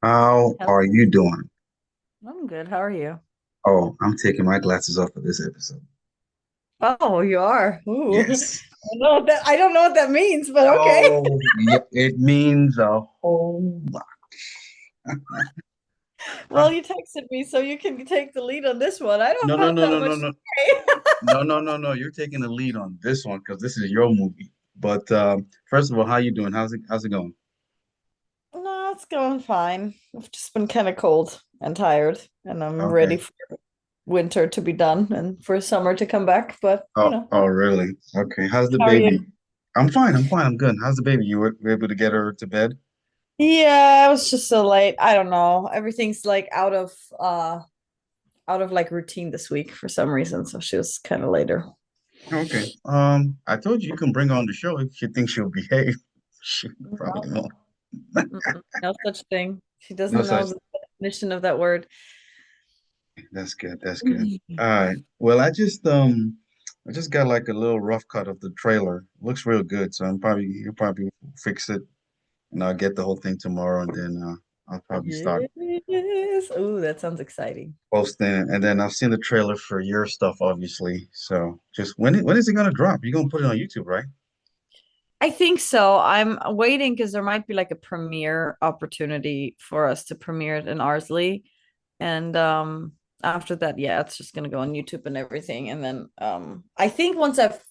How Hello. are you doing? I'm good. How are you? Oh, I'm taking my glasses off for this episode. Oh, you are. Ooh. Yes. I don't know what that means, but okay. Oh, yep. It means a whole lot. Well, you texted me, so you can take the lead on this one. I No, don't no, have no, that no, no, much to no, say. no. You're taking the lead on this one because this is your movie. But first of all, how you doing? How's it going? No, it's going fine. I've just been kind of cold and tired, and I'm ready Okay. for winter to be done and for summer to come back. But, Oh, really? Okay. How's the how are you? baby? I'm fine. I'm fine. I'm good. How's the baby? You were able to get her to bed? Yeah, it was just so late. I don't know. Everything's like out of like routine this week for some reason, so she was kind of later. Okay. I told you can bring her on the show if she thinks she'll behave. She probably No. won't. Mm-mm, no such thing. She No doesn't know such. the definition of that word. That's good. That's good. All right. Well, I just got like a little rough cut of the trailer. Looks real good, so you'll probably fix it, and I'll get the whole thing tomorrow, and then I'll probably start Yes. Oh, that sounds exciting. posting, and then I've seen the trailer for your stuff, obviously. So just when is it gonna drop? You're gonna put it on YouTube, right? I think so. I'm waiting because there might be like a premiere opportunity for us to premiere it in Arsley. And after that, yeah, it's just gonna go on YouTube and everything. And then I think once I've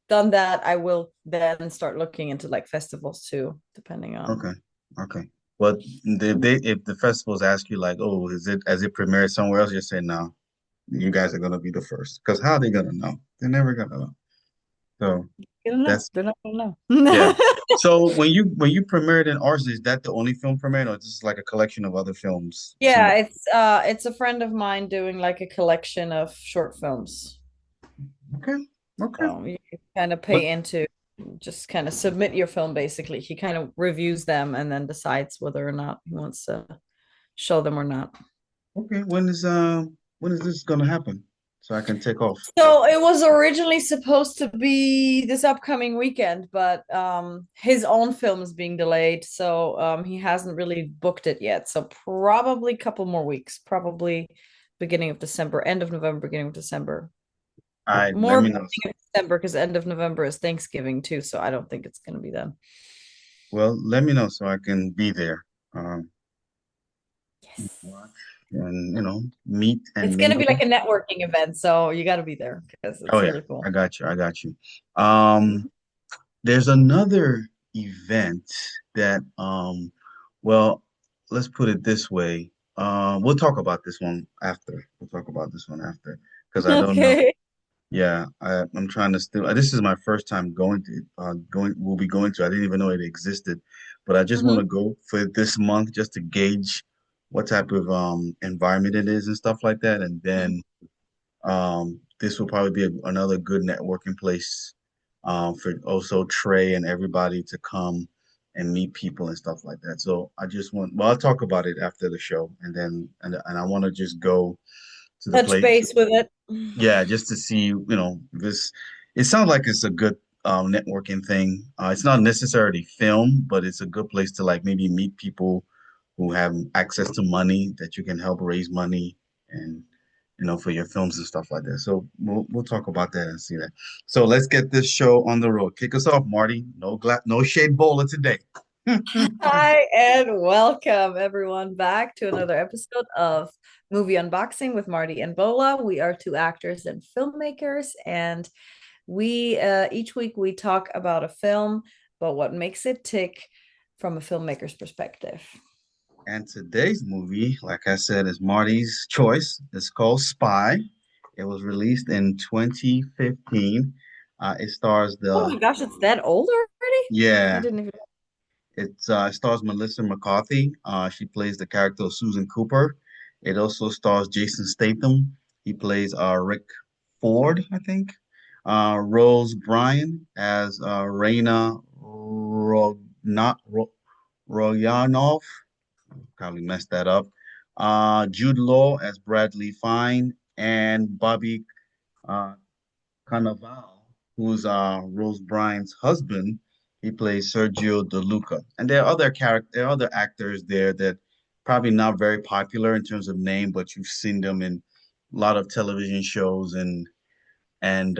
done that, I will then start looking into like festivals too, depending on. Okay. Okay. But if the festivals ask you like, oh, is it as it premiered somewhere else, you say no. You guys are gonna be the first. Because how are they gonna know? They're never gonna know. So You don't know. that's They're not gonna yeah. know. So when you premiered in ours, is that the only film premiere, or just like a collection of other films? Yeah, it's a friend of mine doing like a collection of short films. Okay. Okay. So you kind of But pay into just kind of submit your film basically. He kind of reviews them and then decides whether or not he wants to show them or not. okay, when is this gonna happen? So I can take off. So it was originally supposed to be this upcoming weekend, but his own film is being delayed, so he hasn't really booked it yet. So probably a couple more weeks, probably beginning of December, end of November, beginning of December. All right, let More me know. beginning of December because end of November is Thanksgiving too, so I don't think it's going to be then. Well, let me know so I can be there. Yes. Watch and meet and It's going to be like mingle. a networking event, so you got to be there because Oh it's yeah, really cool. I got you. I got you. Um, there's another event that well, let's put it this way. We'll talk about this one after. We'll talk about this one after because I don't know. Okay. Yeah, I'm trying to still. This is my first time going to going. We'll be going to. I didn't even know it existed, but I just want Hmm. to go for this month just to gauge what type of environment it is and stuff like that, and then this will probably be another good networking place for also Trey and everybody to come and meet people and stuff like that. So I just want, well, I'll talk about it after the show, and then and I want to just go to the Touch place, base with it. yeah, just to see, this. It sounds like it's a good networking thing. It's not necessarily film, but it's a good place to like maybe meet people who have access to money that you can help raise money and for your films and stuff like that. So we'll talk about that and see that. So let's get this show on the road. Kick us off, Marty. No shade bowler today. Hi, and welcome everyone back to another episode of Movie Unboxing with Marty and Bola. We are two actors and filmmakers, and we each week we talk about a film, but what makes it tick from a filmmaker's perspective. And today's movie, like I said, is Marty's choice. It's called Spy. It was released in 2015. It stars Oh the my gosh, it's that old already? I yeah, didn't even. it stars Melissa McCarthy. She plays the character of Susan Cooper. It also stars Jason Statham. He plays Rick Ford, I think. Rose Bryan as Raina Royanov. Probably messed that up. Jude Law as Bradley Fine and Bobby uh, Cannavale, who's Rose Bryan's husband. He plays Sergio De Luca, and there are other actors there that probably not very popular in terms of name, but you've seen them in a lot of television shows and and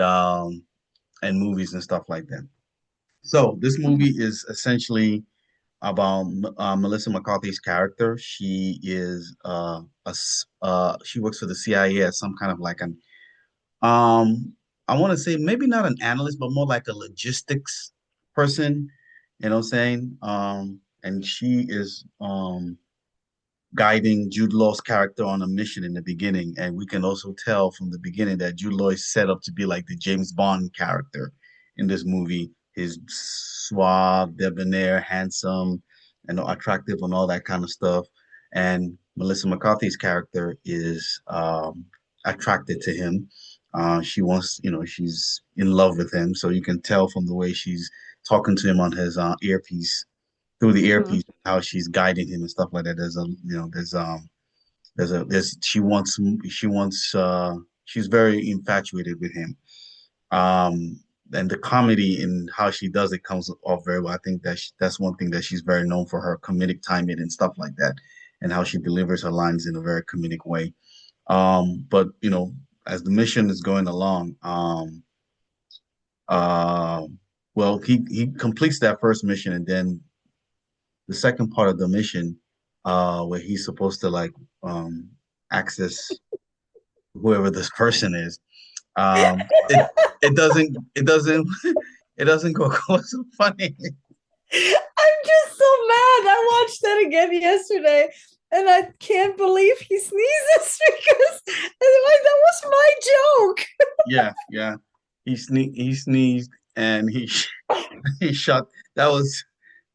movies and stuff like that. So this Mhm. movie is essentially about Melissa McCarthy's character. She is she works for the CIA as some kind of like an I want to say maybe not an analyst, but more like a logistics person. You know what I'm saying? And she is guiding Jude Law's character on a mission in the beginning. And we can also tell from the beginning that Jude Law is set up to be like the James Bond character in this movie. He's suave, debonair, handsome, and attractive and all that kind of stuff. And Melissa McCarthy's character is attracted to him. She wants, she's in love with him. So you can tell from the way she's talking to him on his earpiece through the Mhm. earpiece how she's guiding him and stuff like that. There's she's very infatuated with him. And the comedy in how she does it comes off very well. I think that's one thing that she's very known for, her comedic timing and stuff like that, and how she delivers her lines in a very comedic way. But as the mission is going along, uh, well, he completes that first mission, and then the second part of the mission, where he's supposed to like access whoever this person is. It it doesn't it doesn't go so funny. I'm just so mad. I watched that again yesterday and I can't believe he sneezes because that was my joke. Yeah, yeah. He sneezed and he shot. That was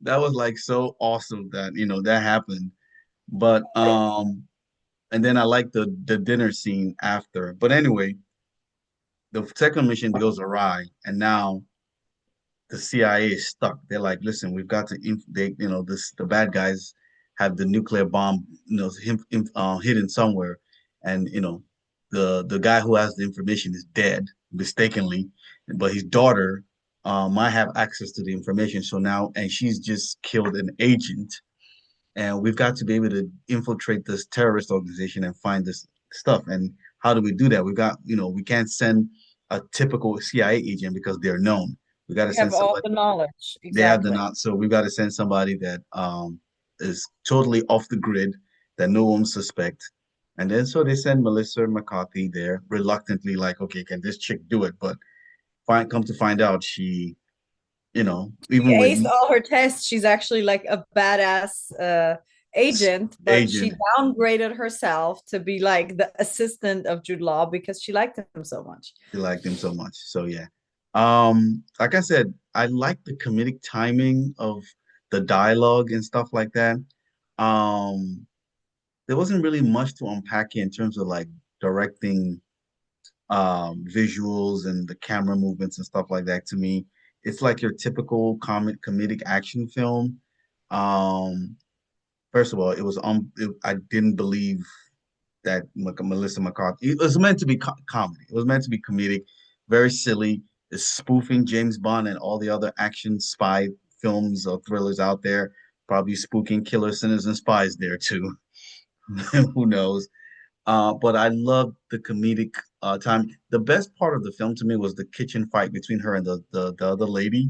that was like so awesome that that happened. But and then I like the dinner scene after. But anyway, the second mission goes awry, and now the CIA is stuck. They're like, listen, we've got to, the bad guys have the nuclear bomb, hidden somewhere, and the guy who has the information is dead mistakenly, but his daughter might have access to the information. So now, and she's just killed an agent, and we've got to be able to infiltrate this terrorist organization and find this stuff. And how do we do that? We can't send a typical CIA agent because they're known. We got to You have send all somebody. the knowledge. They have the Exactly. not, so we've got to send somebody that is totally off the grid that no one suspect. And then so they send Melissa McCarthy there reluctantly, like, okay, can this chick do it? But come to find out, she, She even with aced all her tests. She's actually like a badass agent, but she agent, downgraded herself to be like the assistant of Jude Law because she liked him so much. she liked him so much. So yeah. Like I said, I like the comedic timing of the dialogue and stuff like that. Um, there wasn't really much to unpack here in terms of like directing visuals and the camera movements and stuff like that. To me, it's like your typical comedic action film. Um, First of all, I didn't believe that Melissa McCarthy. It was meant to be comedy. It was meant to be comedic, very silly. It's spoofing James Bond and all the other action spy films or thrillers out there. Probably spooking killer sinners and spies there too. Who knows? But I loved the comedic time. The best part of the film to me was the kitchen fight between her and the other lady,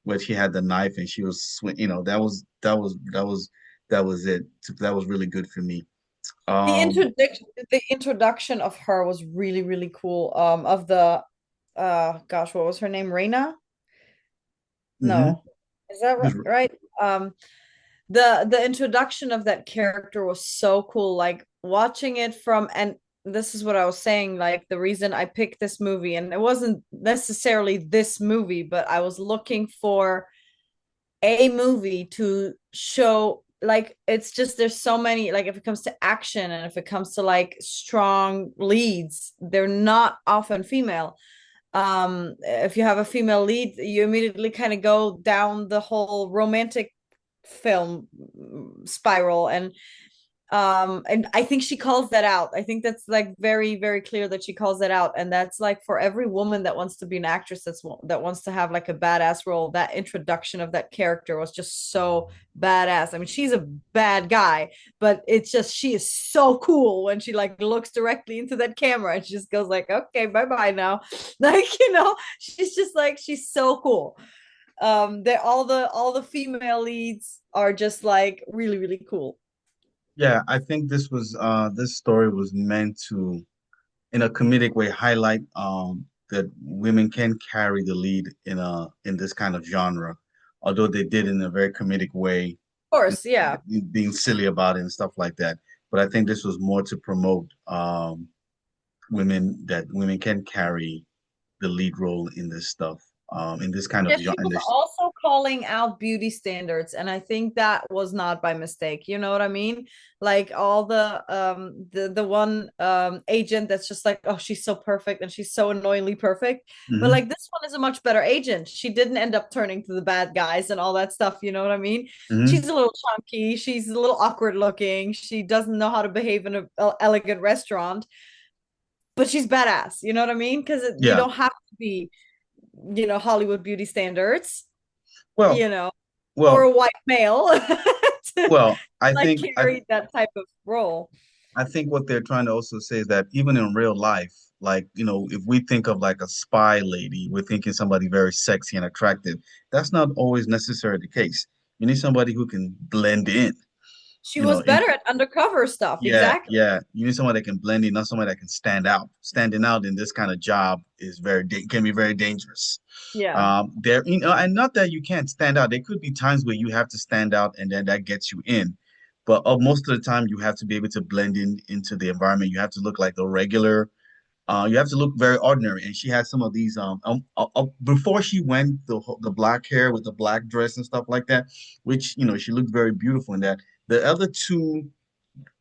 where she had the knife and she was that was it. That was really good for me. Um, The introduction of her was really, really cool. Of the gosh, what was her name? Reina? mhm. No. Is that right? The introduction of that character was so cool. Like watching it from, and this is what I was saying, like the reason I picked this movie, and it wasn't necessarily this movie, but I was looking for a movie to show like it's just there's so many like if it comes to action and if it comes to like strong leads, they're not often female. If you have a female lead, you immediately kind of go down the whole romantic film spiral. And And I think she calls that out. I think that's like very, very clear that she calls that out. And that's like for every woman that wants to be an actress, that wants to have like a badass role, that introduction of that character was just so badass. I mean, she's a bad guy, but it's just she is so cool when she like looks directly into that camera and she just goes like, okay, bye-bye now. Like, she's just like she's so cool. They all the female leads are just like really, really cool. Yeah, I think this story was meant to, in a comedic way, highlight that women can carry the lead in this kind of genre, although they did in a very comedic way, Course, yeah. being silly about it and stuff like that. But I think this was more to promote women can carry the lead role in this stuff, in this kind of Yeah, genre. she was also calling out beauty standards, and I think that was not by mistake. You know what I mean? Like all the one agent that's just like, oh, she's so perfect and she's so annoyingly perfect. But Hmm. like this one is a much better agent. She didn't end up turning to the bad guys and all that stuff. You know what I mean? She's Hmm. a little chunky. She's a little awkward looking. She doesn't know how to behave in a elegant restaurant, but she's badass. You know what I mean? Because you Yeah. don't have to be Hollywood beauty standards, Well, you know, or well, a white male to well. like carry that type of role. I think what they're trying to also say is that even in real life, like, if we think of like a spy lady, we're thinking somebody very sexy and attractive. That's not always necessarily the case. You need somebody who can blend in, She you know, was in, better at undercover stuff. yeah, Exactly. yeah. You need somebody that can blend in, not somebody that can stand out. Standing out in this kind of job is can be very dangerous. Yeah. And not that you can't stand out. There could be times where you have to stand out, and then that gets you in. But most of the time, you have to be able to blend in into the environment. You have to look like a regular. You have to look very ordinary. And she had some of these. Before she went the black hair with the black dress and stuff like that, which she looked very beautiful in that. The other two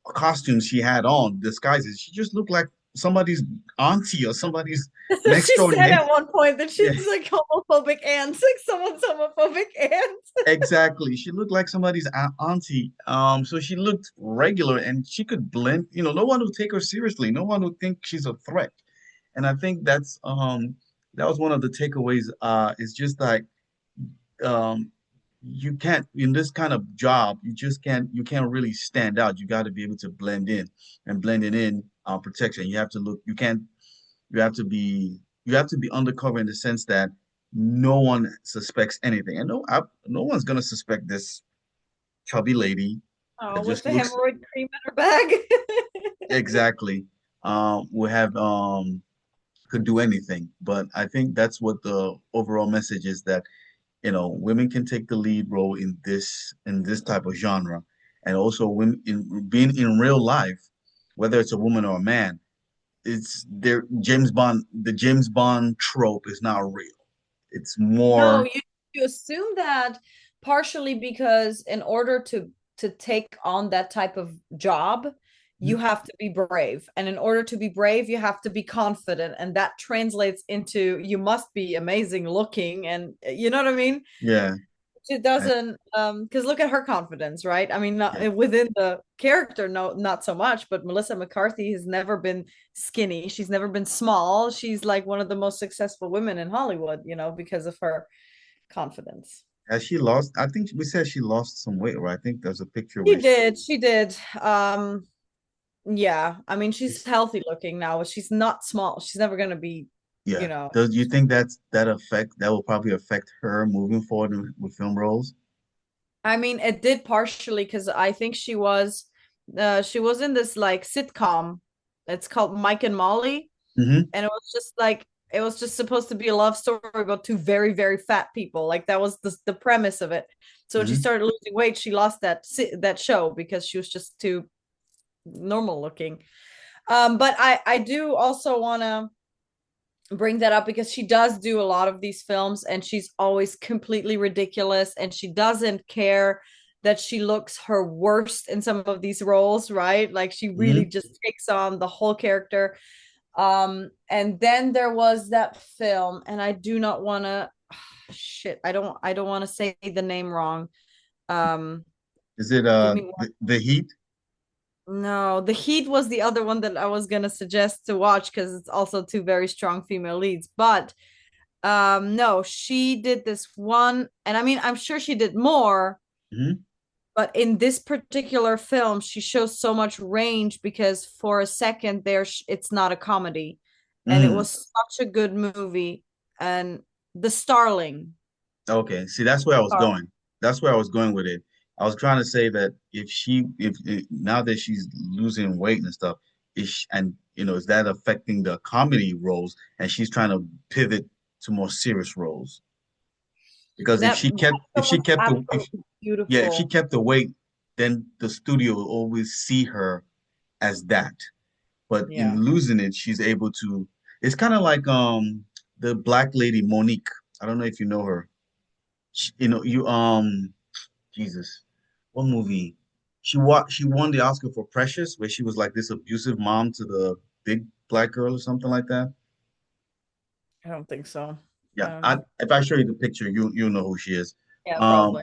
costumes she had on, disguises, she just looked like somebody's auntie or somebody's That's what next she door said neighbor. at one point that Yeah, she's like homophobic aunt, like someone's homophobic aunt. exactly. She looked like somebody's auntie. So she looked regular and she could blend, no one would take her seriously. No one would think she's a threat. And I think that was one of the takeaways. It's just like um you can't in this kind of job, you can't really stand out. You got to be able to blend in, and blending in protection. You have to look, you have to be undercover in the sense that no one suspects anything. And no one's gonna suspect this chubby lady Oh, that with just the looks hemorrhoid cream in her bag. exactly will have could do anything. But I think that's what the overall message is, that women can take the lead role in this type of genre. And also women in being in real life, whether it's a woman or a man, it's there. The James Bond trope is not real. It's No, more. you assume that partially because in order to take on that type of job, you have to be brave. And in order to be brave, you have to be confident. And that translates into you must be amazing looking. And you know what I mean? Yeah. It I- doesn't because look at her confidence, right? I mean, yeah. not within the character, no, not so much, but Melissa McCarthy has never been skinny. She's never been small. She's like one of the most successful women in Hollywood, because of her confidence. Has she lost? I think we said she lost some weight, right? I think there's a picture She where did. She did. Yeah. I mean, she's healthy looking now, but she's not small. She's never gonna be, you yeah. know. Does you think that will probably affect her moving forward with film roles? I mean, it did partially because I think she was in this like sitcom. It's called Mike and Molly, Hmm. and it was just supposed to be a love story about two very, very fat people. Like that was the premise of it. So when she Hmm. started losing weight, she lost that show because she was just too normal looking. But I do also want to bring that up because she does do a lot of these films and she's always completely ridiculous and she doesn't care that she looks her worst in some of these roles, right? Like she really Hmm. just takes on the whole character. And then there was that film, and I do not want to shit, I don't want to say the name wrong. Um, Is it give me one. the Heat? No, The Heat was the other one that I was gonna suggest to watch because it's also two very strong female leads. But no, she did this one, and I mean, I'm sure she did more, Hmm. but in this particular film, she shows so much range because for a second there, it's not a comedy, and it Mm. was such a good movie. And The Starling. Okay. See, that's where I was going. That's where I was going with it. I was trying to say that if now that she's losing weight and stuff, and is that affecting the comedy roles, and she's trying to pivot to more serious roles? Because That if film she was kept the if absolutely yeah, if she beautiful. kept the weight, then the studio will always see her as that. But in Yeah. losing it, she's able to. It's kind of like the black lady Monique. I don't know if you know her. You Jesus, what movie? She won the Oscar for Precious, where she was like this abusive mom to the big black girl or something like that. I don't think so. I Yeah, don't know. if I show you the picture, you know who she is. Yeah, Um, probably.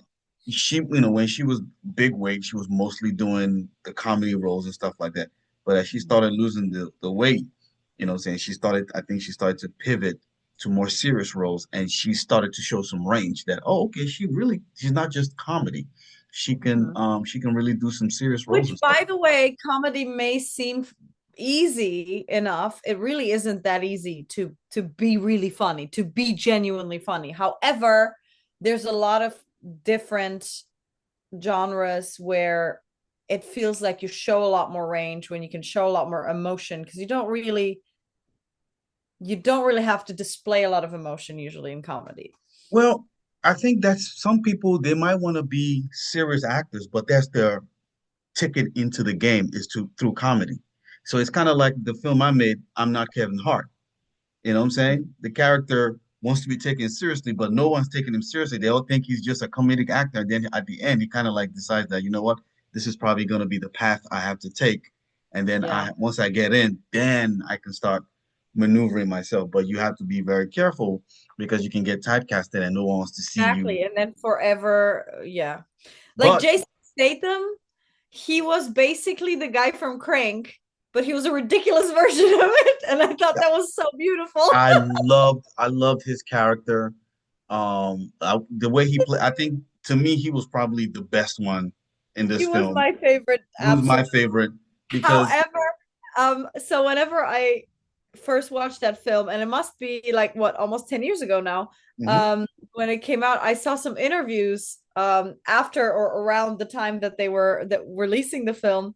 when she was big weight, she was mostly doing the comedy roles and stuff like that. But as she started losing the weight, what I'm saying, I think she started to pivot to more serious roles, and she started to show some range that, oh, okay, she's not just comedy. Mhm. She can really do some serious roles Which, and stuff. by the way, comedy may seem easy enough. It really isn't that easy to be really funny, to be genuinely funny. However, there's a lot of different genres where it feels like you show a lot more range when you can show a lot more emotion because you don't really have to display a lot of emotion usually in comedy. Well, I think that's some people they might want to be serious actors, but that's their ticket into the game is to through comedy. So it's kind of like the film I made, I'm Not Kevin Hart. You know what I'm saying? The character wants to be taken seriously, but no one's taking him seriously. They all think he's just a comedic actor. And then at the end, he kind of like decides that, you know what, this is probably going to be the path I have to take. And then Yeah. once I get in, then I can start maneuvering myself. But you have to be very careful because you can get typecasted and no one wants to see you. Exactly. And then forever, yeah. Like But Jason Statham, he was basically the guy from Crank, but he was a ridiculous version of it. And I thought that was so beautiful. I loved his character. The way he played, I think to me he was probably the best one in He this was film. my favorite, He was my absolutely. favorite because However, so whenever I first watched that film, and it must be like what, almost 10 years ago now, mhm. when it came out, I saw some interviews after or around the time that they were that releasing the film.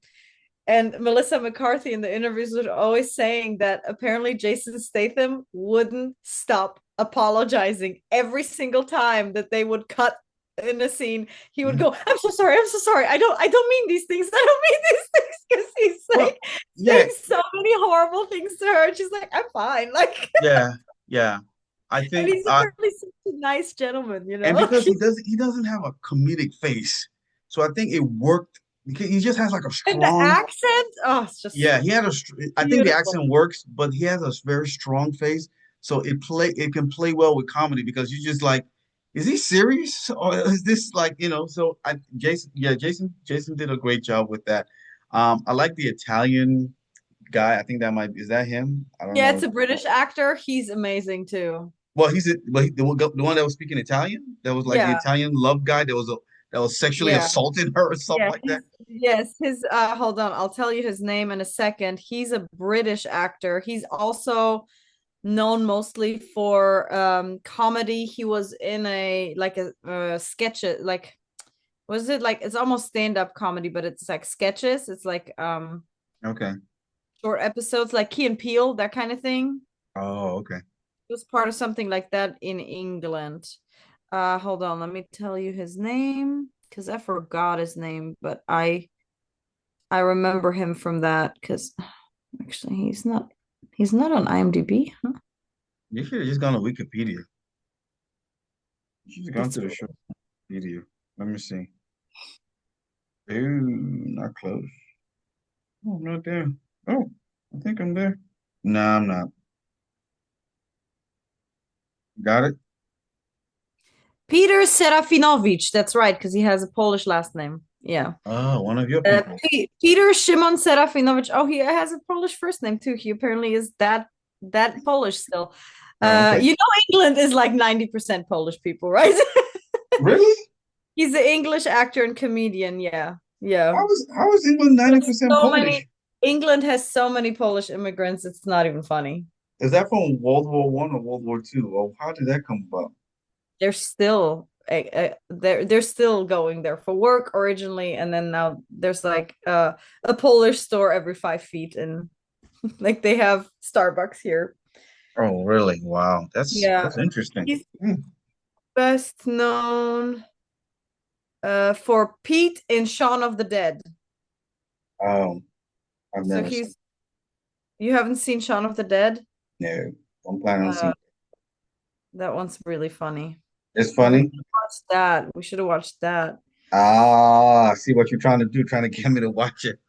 And Melissa McCarthy in the interviews was always saying that apparently Jason Statham wouldn't stop apologizing every single time that they would cut in a scene. He would Mhm. go, "I'm so sorry, I'm so sorry. I don't mean these things. I don't mean these things," because he's Well, like yeah, saying so many horrible things to her. And she's like, "I'm fine." Like, yeah, yeah. I and think he's apparently such a nice gentleman, and Like, because he doesn't have a comedic face, so I think it worked because he just has like a and the strong. accent, oh, it's just Yeah, I think the beautiful. accent works, but he has a very strong face, so it can play well with comedy because you just like, is he serious or is this like So Jason did a great job with that. I like the Italian guy. I think that might is that him? I don't Yeah, know. it's a British actor. He's amazing too. Well, the one that was speaking Italian. That was like the Yeah, Italian love guy. That was sexually yeah, assaulting her or something yeah. like that. His hold on, I'll tell you his name in a second. He's a British actor. He's also known mostly for comedy. He was in a like a sketch like was it like it's almost stand-up comedy, but it's like sketches. It's like Okay. short episodes like Key and Peele, that kind of thing. Oh, okay. He was part of something like that in England. Hold on, let me tell you his name because I forgot his name, but I remember him from that because actually he's not on IMDb. Huh? You should have just gone to Wikipedia. You should have gone That's to the show video. Let me see. Ooh, not close. Oh, I'm not there. Oh, I think I'm there. Nah, I'm not. Got it? Peter Serafinowicz. That's right, because he has a Polish last name. Yeah. Oh, one of your people. Peter Szymon Serafinowicz. Oh, he has a Polish first name too. He apparently is that Polish still. Oh, okay. England is like 90% Polish people, right? Really? He's an English actor and comedian. Yeah. Yeah. How is England There's 90% so many Polish? England has so many Polish immigrants, it's not even funny. Is that from World War I or World War II? Or how did that come about? They're still going there for work originally, and then now there's like a Polish store every 5 feet, and like they have Starbucks here. Oh, really? Wow. Yeah. That's interesting. He's Hmm. best known for Pete in Shaun of the Dead. Um, I've So never seen. he's you haven't seen Shaun of the Dead? No, I'm planning on Uh, seeing. that one's really funny. It's We funny. should watch that. We should have watched that. Ah, I see what you're trying to do, trying to get me to watch it.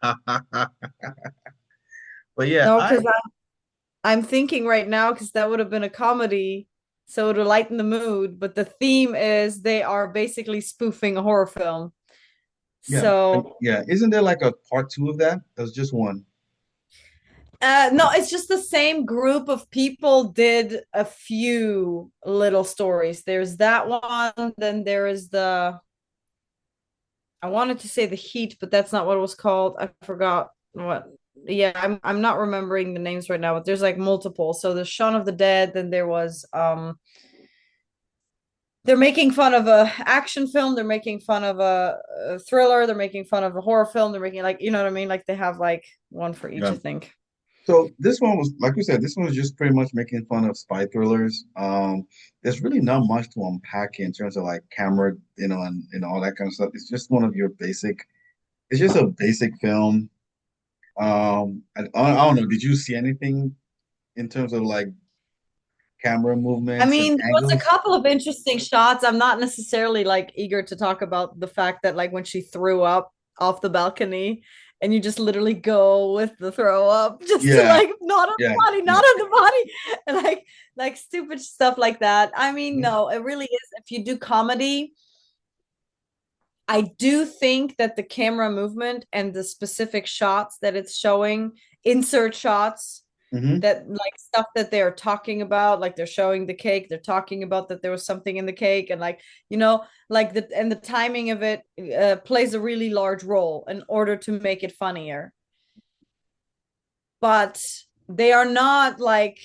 But yeah, No, I because I'm thinking right now, because that would have been a comedy, so to lighten the mood. But the theme is they are basically spoofing a horror film. yeah, So, yeah. Isn't there like a part two of that? There's just one. no, it's just the same group of people did a few little stories. There's that one, then there is I wanted to say the Heat, but that's not what it was called. I forgot what. Yeah, I'm not remembering the names right now, but there's like multiple. So there's Shaun of the Dead, then there was they're making fun of a action film, they're making fun of a thriller, they're making fun of a horror film, they're making like, you know what I mean, like they have like one for each, Yeah. I think. So this one was, like we said, this one was just pretty much making fun of spy thrillers. There's really not much to unpack in terms of like camera, and all that kind of stuff. It's just one of your basic. It's just a basic film. I don't know. Did you see anything in terms of like camera I movements and mean, there was a angles? couple of interesting shots. I'm not necessarily like eager to talk about the fact that like when she threw up off the balcony and you just literally go with the throw up just to Yeah, like not on yeah, the body, yeah. not on the body, and like stupid stuff like that. I mean, Mhm. no, it really is. If you do comedy, I do think that the camera movement and the specific shots that it's showing, insert shots, Mhm. that like stuff that they're talking about, like they're showing the cake, they're talking about that there was something in the cake, and like, like the timing of it plays a really large role in order to make it funnier. But they are not like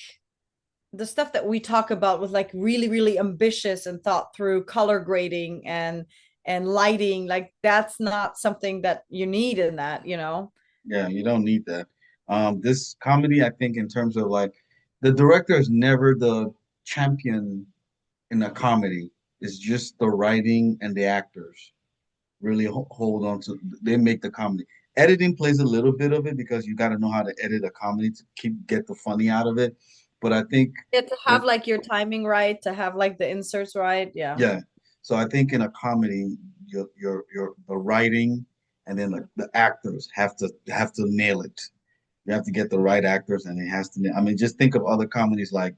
the stuff that we talk about with like really, really ambitious and thought through color grading and lighting. Like that's not something that you need in that. Yeah, you don't need that. This comedy, I think, in terms of like the director is never the champion in a comedy. It's just the writing and the actors really hold on to. They make the comedy. Editing plays a little bit of it because you got to know how to edit a comedy to get the funny out of it. But I think Yeah, to when have like your timing right, to have like the inserts right. Yeah. Yeah. So I think in a comedy, your the writing and then the actors have to nail it. You have to get the right actors, and it has to. I mean, just think of other comedies like,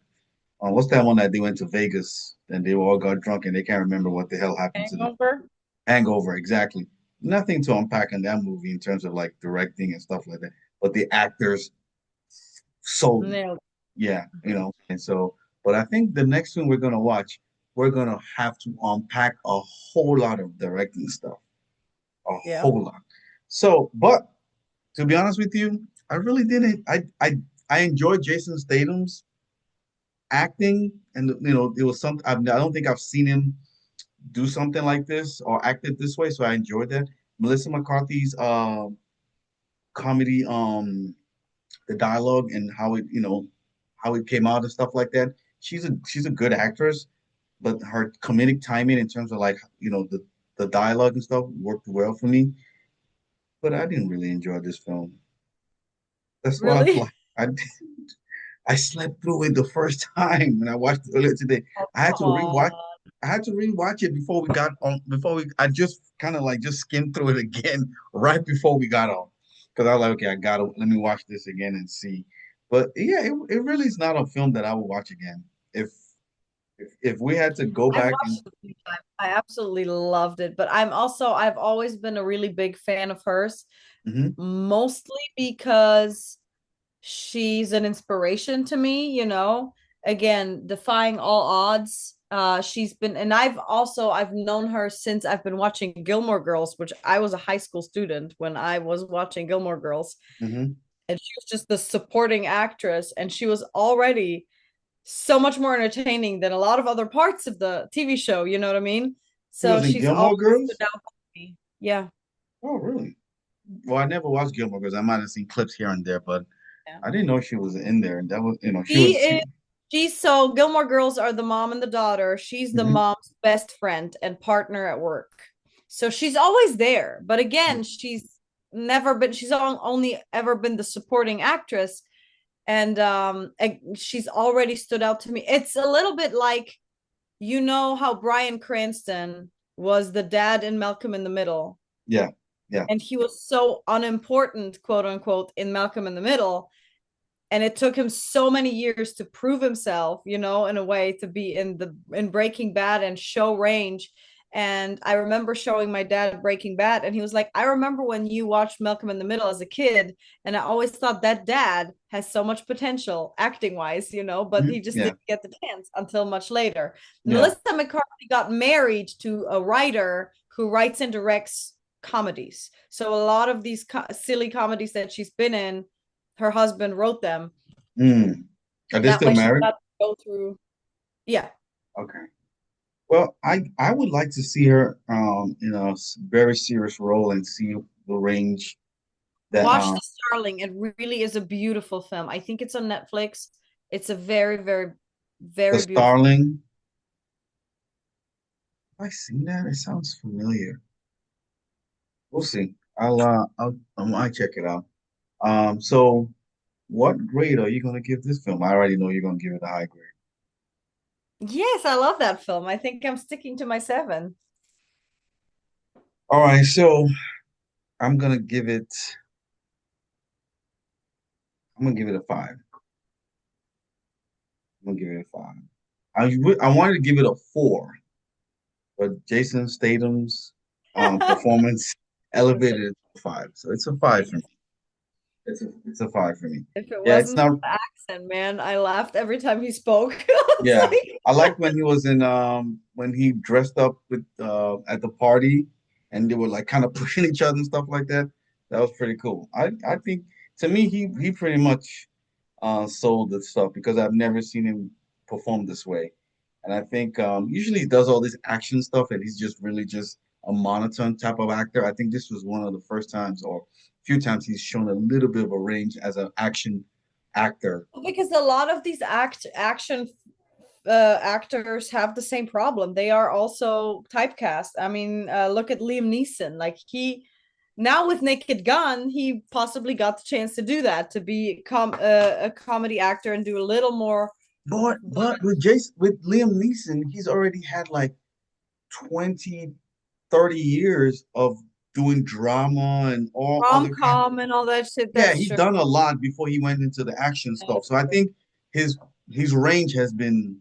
what's that one that they went to Vegas and they all got drunk and they can't remember what the hell happened to them. Hangover. Hangover, exactly. Nothing to unpack in that movie in terms of like directing and stuff like that, but the actors sold it. Nailed. Yeah, and so, but I think the next one we're gonna watch, we're gonna have to unpack a whole lot of directing stuff, a Yeah. whole lot. So, but to be honest with you, I really didn't. I enjoyed Jason Statham's acting, and it was something. I don't think I've seen him do something like this or acted this way, so I enjoyed that. Melissa McCarthy's comedy, the dialogue and how it came out and stuff like that. She's a good actress, but her comedic timing in terms of like the dialogue and stuff worked well for me. But I didn't really enjoy this film. That's why I was Really? like, I slept through it the first time when I watched it earlier today. Oh, I had come to rewatch. on. I had to rewatch it before we got on. I just kind of like just skimmed through it again right before we got on, because I was like, okay, I gotta let me watch this again and see. But yeah, it really is not a film that I would watch again. If If we had to go I've back watched and it a few times. I absolutely loved it, but I've always been a really big fan of hers, Mhm. mostly because she's an inspiration to me, you know. Again, defying all odds. She's been, and I've known her since I've been watching Gilmore Girls, which I was a high school student when I was watching Gilmore Girls, Mhm. and she was just the supporting actress, and she was already so much more entertaining than a lot of other parts of the TV show, you know what I mean? She So was in she's always Gilmore stood Girls? out for me. Yeah. Oh, really? Well, I never watched Gilmore Girls. I might have seen clips here and there, but Yeah. I didn't know she was in there. And that was, She is she's so Gilmore Girls are the mom and the daughter. She's the Mhm. mom's best friend and partner at work. So she's always there. But again, she's only ever been the supporting actress. And she's already stood out to me. It's a little bit like, you know, how Bryan Cranston was the dad in Malcolm in the Middle. Yeah, yeah. And he was so unimportant, quote unquote, in Malcolm in the Middle, and it took him so many years to prove himself, you know, in a way to be in Breaking Bad and show range. And I remember showing my dad Breaking Bad, and he was like, I remember when you watched Malcolm in the Middle as a kid, and I always thought that dad has so much potential acting wise, you know, but he Mhm. just Yeah, didn't get the chance until much later. yeah. Melissa McCarthy got married to a writer who writes and directs comedies. So a lot of these silly comedies that she's been in, her husband wrote them, Mm. Are and they that still way she married? got to go through. Yeah, Okay. Well, I would like to see her in a very serious role and see the range that watch The Starling. It really is a beautiful film. I think it's on Netflix. It's a very, very, the very beautiful. Starling. Have I seen that? It sounds familiar. We'll see. I might check it out. So what grade are you gonna give this film? I already know you're gonna give it a high grade. Yes, I love that film. I think I'm sticking to my 7. All right, so I'm gonna give it. I'm gonna give it a five. I'm gonna give it a five. I wanted to give it a four, but Jason Statham's performance elevated it to a five. So it's a five for me. It's a five for me. If it Yeah, it's wasn't for not. the accent, man, I laughed every time he spoke. I was Yeah, like, I liked when he was in when he dressed up with at the party and they were like kind of pushing each other and stuff like that. That was pretty cool. I think to me he pretty much sold the stuff because I've never seen him perform this way. And I think usually he does all this action stuff and he's just really just a monotone type of actor. I think this was one of the first times or few times he's shown a little bit of a range as an action actor. because a lot of these action actors have the same problem. They are also typecast. I mean, look at Liam Neeson. Like he now with Naked Gun, he possibly got the chance to do that, to be a comedy actor and do a little more But with Liam Neeson, he's already had like 20, 30 years of doing drama and all rom other kind. com and all that shit. Yeah, That's he true. done a lot before he went into the action stuff. So I think his his range has been,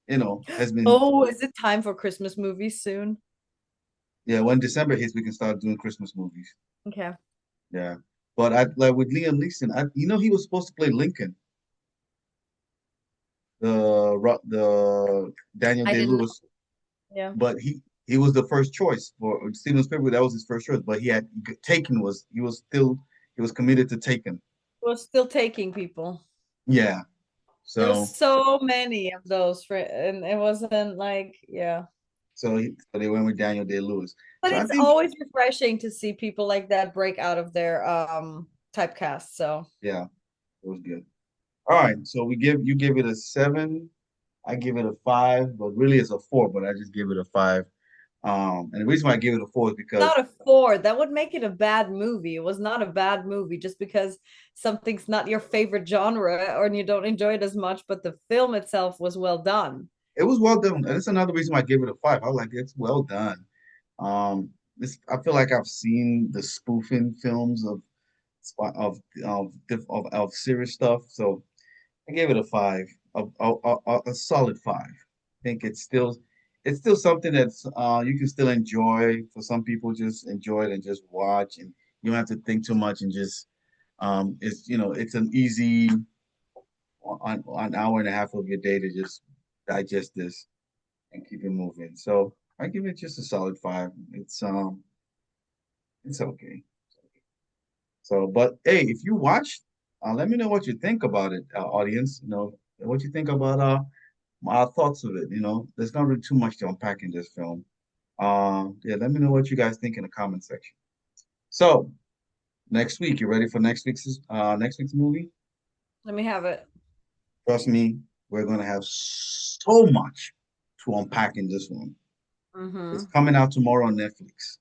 has been Oh, is it time for Christmas movies soon? yeah, when December hits, we can start doing Christmas movies. Okay. Yeah. But I like with Liam Neeson, he was supposed to play Lincoln, the Daniel I didn't know. Day-Lewis, Yeah. but he was the first choice for Steven Spielberg. That was his first choice, but Taken was he was committed to Taken. We're still taking people. Yeah. There's So so many of those for, and it wasn't like, yeah. so they went with Daniel Day-Lewis. But So I it's think always refreshing to see people like that break out of their typecast. So yeah, it was good. All right, so you give it a seven. I give it a five, but really it's a four, but I just give it a five. And the reason why I give it a four is because not a 4. That would make it a bad movie. It was not a bad movie just because something's not your favorite genre or you don't enjoy it as much, but the film itself was well done. it was well done. And that's another reason why I give it a five. I like it. It's well done. I feel like I've seen the spoofing films of serious stuff, so I gave it a five, a solid five. think it's still something that's you can still enjoy. For some people, just enjoy it and just watch, and you don't have to think too much and just it's an easy an hour and a half of your day to just digest this and keep it moving. So I give it just a solid five. It's okay. So, but hey, if you watch, let me know what you think about it, audience. What you think about my thoughts of it. There's not really too much to unpack in this film. Yeah, let me know what you guys think in the comment section. So next week, you ready for next week's movie? Let me have it. Trust me, we're gonna have so much to unpack in this one. It's Mm-hmm. coming out tomorrow on Netflix.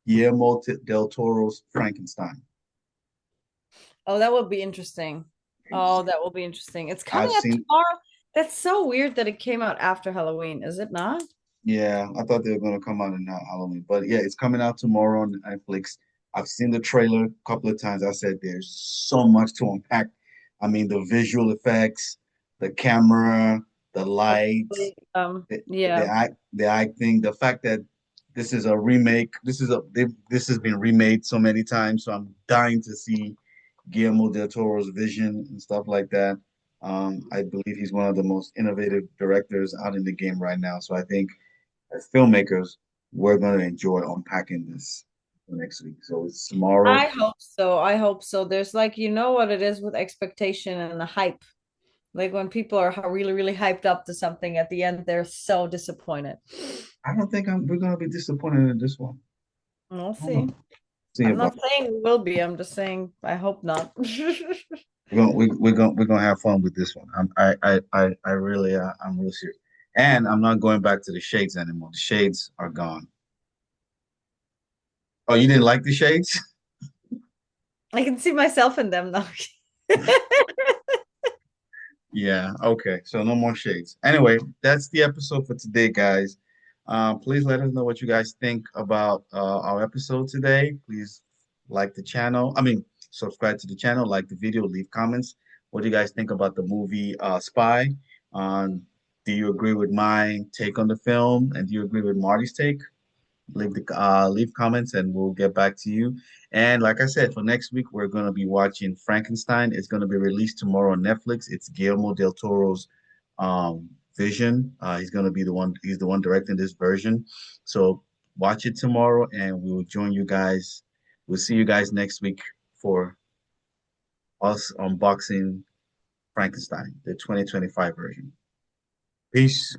Guillermo del Toro's Frankenstein. Oh, that would be interesting. Oh, that will be interesting. It's coming I've up seen, tomorrow. That's so weird that it came out after Halloween, is it not? yeah, I thought they were gonna come out in Halloween, but yeah, it's coming out tomorrow on Netflix. I've seen the trailer a couple of times. I said there's so much to unpack. I mean, the visual effects, the camera, the lights, the Yeah. the acting, the fact that this is a remake. This has been remade so many times, so I'm dying to see Guillermo del Toro's vision and stuff like that. I believe he's one of the most innovative directors out in the game right now. So I think as filmmakers, we're going to enjoy unpacking this for next week. So it's tomorrow. I hope so. I hope so. There's like, you know what it is with expectation and the hype. Like when people are really, really hyped up to something at the end, they're so disappointed. I don't think we're going to be disappointed in this one. We'll I don't know. see. See I'm about not saying we will be. I'm just saying I hope not. we're gonna have fun with this one. I really I'm real serious, and I'm not going back to the shades anymore. The shades are gone. Oh, you didn't like the shades? I can see myself in them now. Yeah, okay. So no more shades. Anyway, that's the episode for today, guys. Please let us know what you guys think about our episode today. Please like the channel. I mean, subscribe to the channel, like the video, leave comments. What do you guys think about the movie Spy? Do you agree with my take on the film? And do you agree with Marty's take? Leave comments and we'll get back to you. And like I said, for next week we're going to be watching Frankenstein. It's going to be released tomorrow on Netflix. It's Guillermo del Toro's vision. He's going to be the one. He's the one directing this version. So watch it tomorrow, and we will join you guys. We'll see you guys next week for us unboxing Frankenstein, the 2025 version. Peace.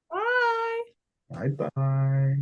Bye. Bye bye.